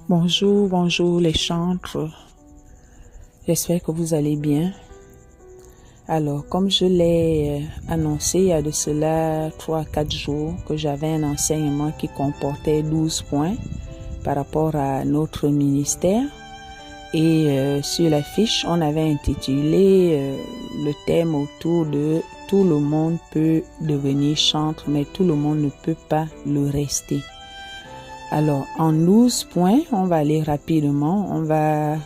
Bonjour, bonjour les chantres. J'espère que vous allez bien. Alors, comme je l'ai annoncé il y a de cela 3-4 jours, que j'avais un enseignement qui comportait 12 points par rapport à notre ministère. Et sur la fiche, on avait intitulé le thème autour de « Tout le monde peut devenir chantre, mais tout le monde ne peut pas le rester ». Alors, en 12 points, on va aller rapidement, on va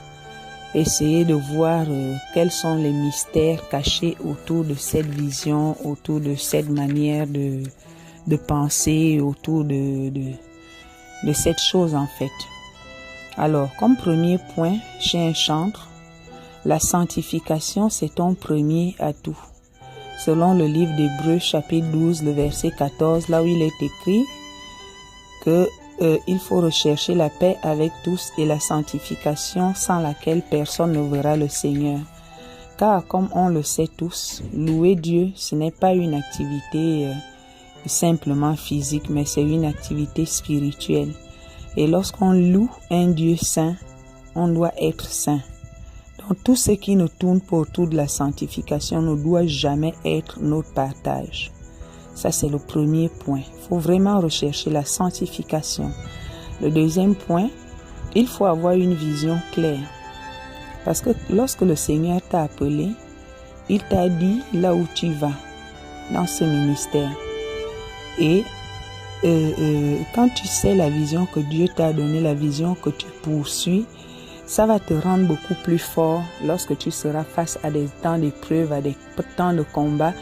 essayer de voir quels sont les mystères cachés autour de cette vision, autour de cette manière de penser, autour de cette chose en fait. Alors, comme premier point, chez un chantre, la sanctification c'est ton premier atout. Selon le livre d'Hébreux chapitre 12, le verset 14, là où il est écrit que il faut rechercher la paix avec tous et la sanctification sans laquelle personne ne verra le Seigneur. Car comme on le sait tous, louer Dieu, ce n'est pas une activité simplement physique, mais c'est une activité spirituelle. Et lorsqu'on loue un Dieu saint, on doit être saint. Donc tout ce qui nous tourne autour de la sanctification ne doit jamais être notre partage. Ça, c'est le premier point. Il faut vraiment rechercher la sanctification. Le deuxième point, il faut avoir une vision claire. Parce que lorsque le Seigneur t'a appelé, il t'a dit là où tu vas, dans ce ministère. Et quand tu sais la vision que Dieu t'a donnée, la vision que tu poursuis, ça va te rendre beaucoup plus fort lorsque tu seras face à des temps d'épreuve, à des temps de combat,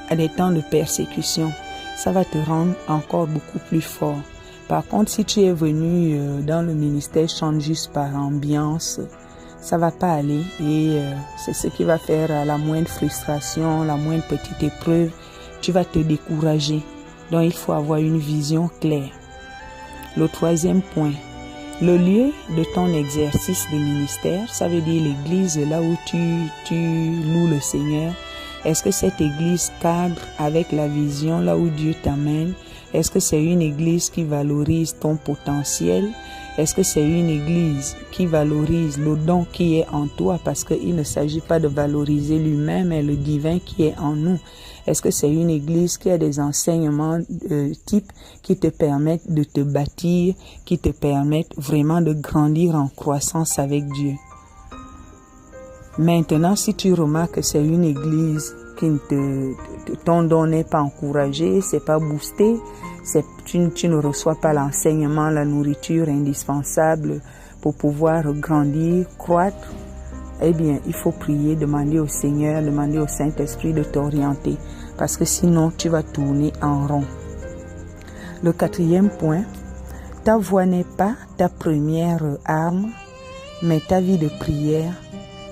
à des temps de persécution. Ça va te rendre encore beaucoup plus fort. Par contre, si tu es venu dans le ministère chante juste par ambiance, ça va pas aller et c'est ce qui va faire à la moindre frustration, la moindre petite épreuve, tu vas te décourager. Donc, il faut avoir une vision claire. Le troisième point, le lieu de ton exercice de ministère, ça veut dire l'église là où tu loues le Seigneur. Est-ce que cette église cadre avec la vision là où Dieu t'amène? Est-ce que c'est une église qui valorise ton potentiel? Est-ce que c'est une église qui valorise le don qui est en toi? Parce qu'il ne s'agit pas de valoriser lui-même, mais le divin qui est en nous. Est-ce que c'est une église qui a des enseignements types qui te permettent de te bâtir, qui te permettent vraiment de grandir en croissance avec Dieu? Maintenant, si tu remarques que c'est une église qui ton don n'est pas encouragé, c'est pas boosté, tu ne reçois pas l'enseignement, la nourriture indispensable pour pouvoir grandir, croître, eh bien, il faut prier, demander au Seigneur, demander au Saint-Esprit de t'orienter, parce que sinon, tu vas tourner en rond. Le quatrième point, ta voix n'est pas ta première arme, mais ta vie de prière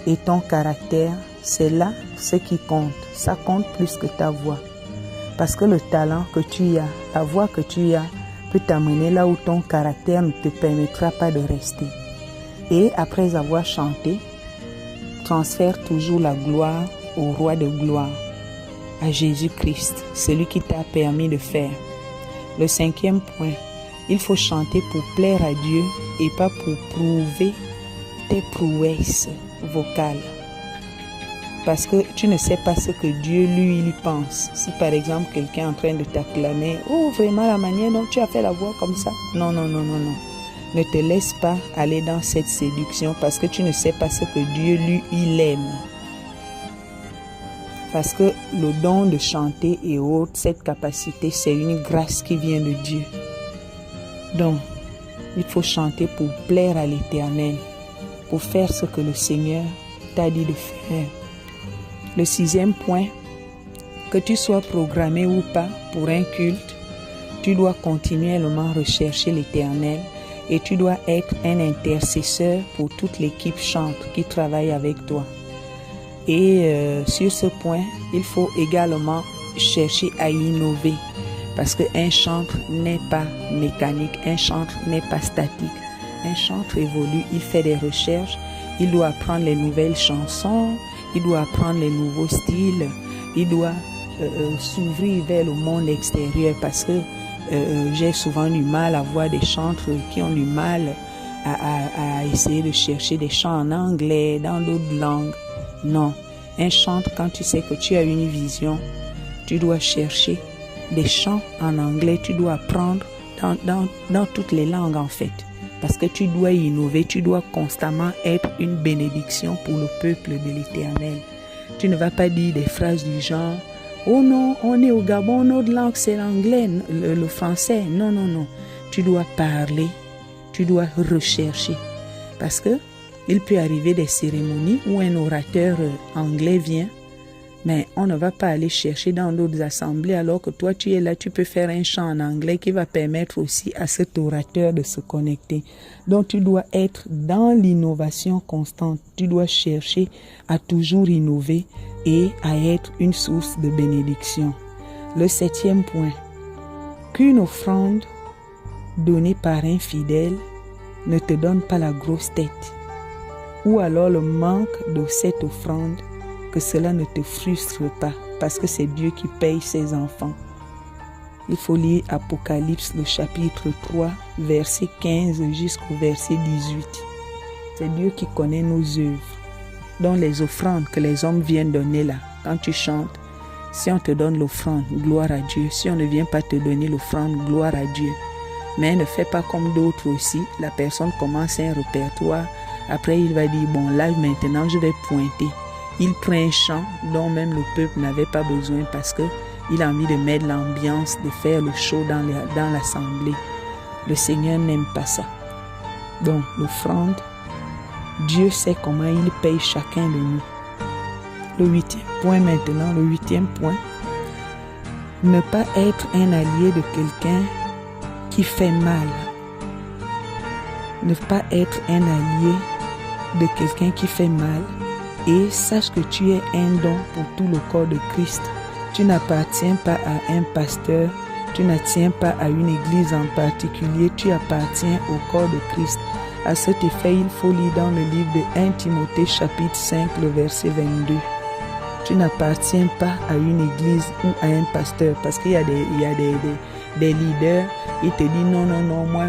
et ton caractère, c'est là ce qui compte. Ça compte plus que ta voix. Parce que le talent que tu as, la voix que tu as, peut t'amener là où ton caractère ne te permettra pas de rester. Et après avoir chanté, transfère toujours la gloire au roi de gloire, à Jésus-Christ, celui qui t'a permis de faire. Le cinquième point, il faut chanter pour plaire à Dieu et pas pour prouver tes prouesses vocales. Parce que tu ne sais pas ce que Dieu, lui, il pense. Si par exemple, quelqu'un est en train de t'acclamer, « Oh, vraiment la manière dont tu as fait la voix comme ça. » Non. Ne te laisse pas aller dans cette séduction parce que tu ne sais pas ce que Dieu, lui, il aime. Parce que le don de chanter et autres, cette capacité, c'est une grâce qui vient de Dieu. Donc, il faut chanter pour plaire à l'Éternel, pour faire ce que le Seigneur t'a dit de faire. Le sixième point, que tu sois programmé ou pas pour un culte, tu dois continuellement rechercher l'Éternel et tu dois être un intercesseur pour toute l'équipe chantre qui travaille avec toi. Et sur ce point, il faut également chercher à innover parce qu'un chantre n'est pas mécanique, un chantre n'est pas statique. Un chantre évolue, il fait des recherches, il doit apprendre les nouvelles chansons, il doit apprendre les nouveaux styles, il doit s'ouvrir vers le monde extérieur parce que j'ai souvent du mal à voir des chantres qui ont du mal à essayer de chercher des chants en anglais, dans d'autres langues. Non, un chant, quand tu sais que tu as une vision, tu dois chercher des chants en anglais, tu dois apprendre dans toutes les langues en fait. Parce que tu dois innover, tu dois constamment être une bénédiction pour le peuple de l'Éternel. Tu ne vas pas dire des phrases du genre « Oh non, on est au Gabon, notre langue c'est l'anglais, le français. » Non, non, non. Tu dois parler, tu dois rechercher. Parce que il peut arriver des cérémonies où un orateur anglais vient, mais on ne va pas aller chercher dans d'autres assemblées alors que toi tu es là, tu peux faire un chant en anglais qui va permettre aussi à cet orateur de se connecter. Donc tu dois être dans l'innovation constante, tu dois chercher à toujours innover et à être une source de bénédiction. Le 7e point, qu'une offrande donnée par un fidèle ne te donne pas la grosse tête, ou alors le manque de cette offrande, que cela ne te frustre pas, parce que c'est Dieu qui paye ses enfants. Il faut lire Apocalypse, le chapitre 3, verset 15 jusqu'au verset 18. C'est Dieu qui connaît nos œuvres. Donc les offrandes que les hommes viennent donner là, quand tu chantes, si on te donne l'offrande, gloire à Dieu. Si on ne vient pas te donner l'offrande, gloire à Dieu. Mais ne fais pas comme d'autres aussi. La personne commence un répertoire. Après, il va dire, bon, là, maintenant, je vais pointer. Il prend un chant dont même le peuple n'avait pas besoin parce qu'il a envie de mettre l'ambiance, de faire le show dans l'assemblée. Le Seigneur n'aime pas ça. Donc, l'offrande, Dieu sait comment il paye chacun de nous. Le 8e point maintenant, le 8e point. Ne pas être un allié de quelqu'un qui fait mal. Ne pas être un allié de quelqu'un qui fait mal. Et sache que tu es un don pour tout le corps de Christ. Tu n'appartiens pas à un pasteur, tu n'appartiens pas à une église en particulier, tu appartiens au corps de Christ. À cet effet, il faut lire dans le livre de 1 Timothée chapitre 5, le verset 22. Tu n'appartiens pas à une église ou à un pasteur, parce qu'il y a des leaders, ils te disent non, non, non, moi,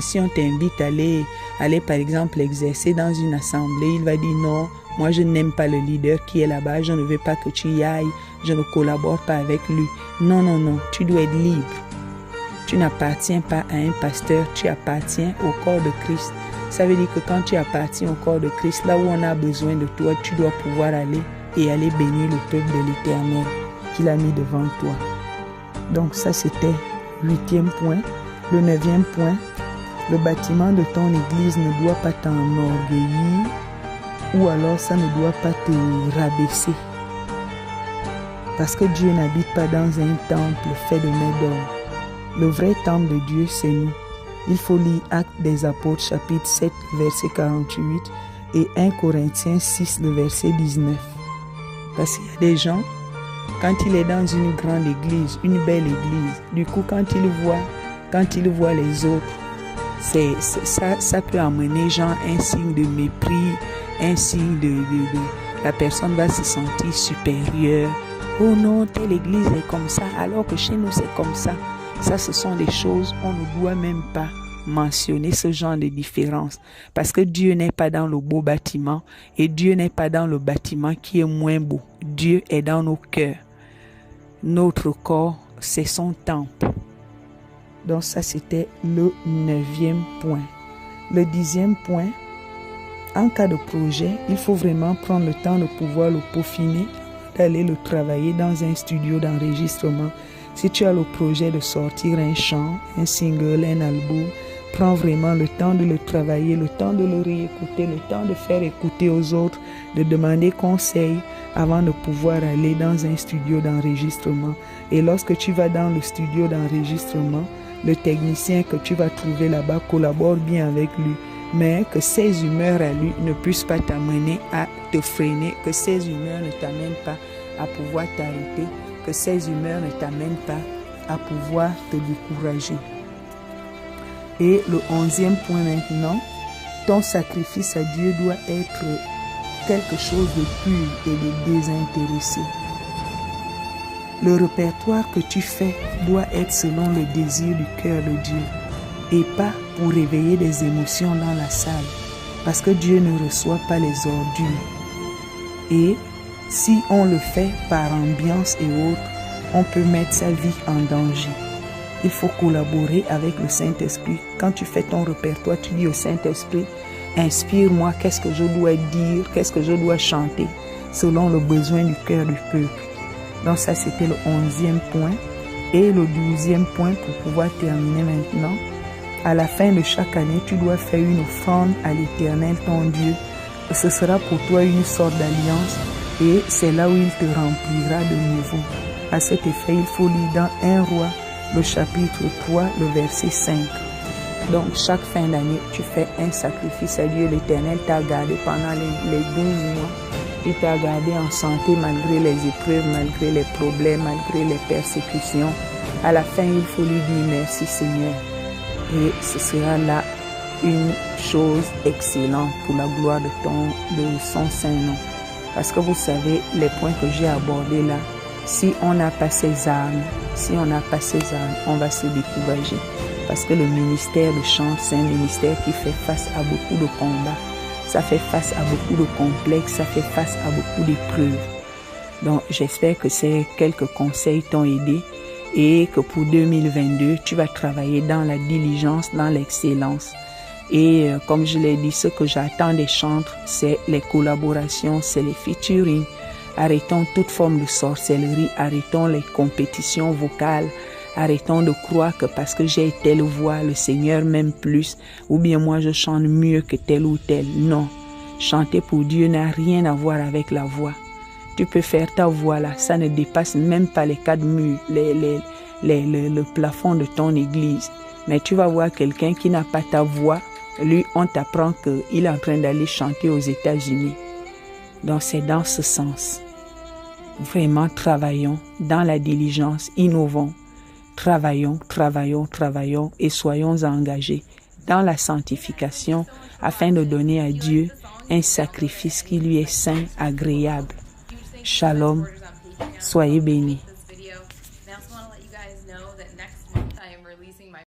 si on t'invite à aller par exemple exercer dans une assemblée, il va dire non, moi je n'aime pas le leader qui est là-bas, je ne veux pas que tu y ailles, je ne collabore pas avec lui. Non, non, non, tu dois être libre. Tu n'appartiens pas à un pasteur, tu appartiens au corps de Christ. Ça veut dire que quand tu appartiens au corps de Christ, là où on a besoin de toi, tu dois pouvoir aller et aller bénir le peuple de l'Éternel qu'il a mis devant toi. Donc ça c'était le 8e point. Le 9e point, le bâtiment de ton église ne doit pas t'enorgueillir ou alors ça ne doit pas te rabaisser. Parce que Dieu n'habite pas dans un temple fait de mains d'homme. Le vrai temple de Dieu, c'est nous. Il faut lire Actes des Apôtres, chapitre 7, verset 48 et 1 Corinthiens 6, le verset 19. Parce qu'il y a des gens, quand il est dans une grande église, une belle église, du coup, quand il voit les autres, ça peut amener genre un signe de mépris, un signe de la personne va se sentir supérieure. Oh non, telle église est comme ça, alors que chez nous c'est comme ça. Ça, ce sont des choses, on ne doit même pas mentionner ce genre de différence. Parce que Dieu n'est pas dans le beau bâtiment et Dieu n'est pas dans le bâtiment qui est moins beau. Dieu est dans nos cœurs. Notre corps, c'est son temple. Donc ça, c'était le 9e point. Le 10e point, en cas de projet, il faut vraiment prendre le temps de pouvoir le peaufiner, d'aller le travailler dans un studio d'enregistrement. Si tu as le projet de sortir un chant, un single, un album, prends vraiment le temps de le travailler, le temps de le réécouter, le temps de faire écouter aux autres, de demander conseil avant de pouvoir aller dans un studio d'enregistrement. Et lorsque tu vas dans le studio d'enregistrement, le technicien que tu vas trouver là-bas collabore bien avec lui, mais que ses humeurs à lui ne puissent pas t'amener à te freiner, que ses humeurs ne t'amènent pas à pouvoir t'arrêter, que ces humeurs ne t'amènent pas à pouvoir te décourager. Et le 11e point maintenant, ton sacrifice à Dieu doit être quelque chose de pur et de désintéressé. Le répertoire que tu fais doit être selon le désir du cœur de Dieu. et pas pour réveiller des émotions dans la salle, parce que Dieu ne reçoit pas les ordures. Et si on le fait par ambiance et autres, on peut mettre sa vie en danger. Il faut collaborer avec le Saint-Esprit. Quand tu fais ton répertoire, tu dis au Saint-Esprit, inspire-moi, qu'est-ce que je dois dire, qu'est-ce que je dois chanter, selon le besoin du cœur du peuple. Donc ça, c'était le 11e point. Et le 12e point, pour pouvoir terminer maintenant, à la fin de chaque année, tu dois faire une offrande à l'Éternel, ton Dieu. Ce sera pour toi une sorte d'alliance et c'est là où il te remplira de nouveau. À cet effet, il faut lire dans 1 Roi, le chapitre 3, le verset 5. Donc, chaque fin d'année, tu fais un sacrifice à Dieu. L'Éternel t'a gardé pendant les 12 mois. Il t'a gardé en santé malgré les épreuves, malgré les problèmes, malgré les persécutions. À la fin, il faut lui dire merci Seigneur. Et ce sera là une chose excellente pour la gloire de son Saint-Nom. Parce que vous savez, les points que j'ai abordés là, si on n'a pas ces armes, on va se décourager. Parce que le ministère de chant, c'est un ministère qui fait face à beaucoup de combats. Ça fait face à beaucoup de complexes, ça fait face à beaucoup d'épreuves. Donc, j'espère que ces quelques conseils t'ont aidé et que pour 2022, tu vas travailler dans la diligence, dans l'excellence. Et comme je l'ai dit, ce que j'attends des chantres, c'est les collaborations, c'est les featuring. Arrêtons toute forme de sorcellerie, arrêtons les compétitions vocales, arrêtons de croire que parce que j'ai telle voix, le Seigneur m'aime plus, ou bien moi je chante mieux que tel ou tel. Non, chanter pour Dieu n'a rien à voir avec la voix. Tu peux faire ta voix là, ça ne dépasse même pas les 4 murs, le plafond de ton église. Mais tu vas voir quelqu'un qui n'a pas ta voix, lui on t'apprend qu'il est en train d'aller chanter aux États-Unis. Donc c'est dans ce sens. Vraiment travaillons dans la diligence, innovons. Travaillons et soyons engagés dans la sanctification afin de donner à Dieu un sacrifice qui lui est saint, agréable. Shalom, soyez bénis.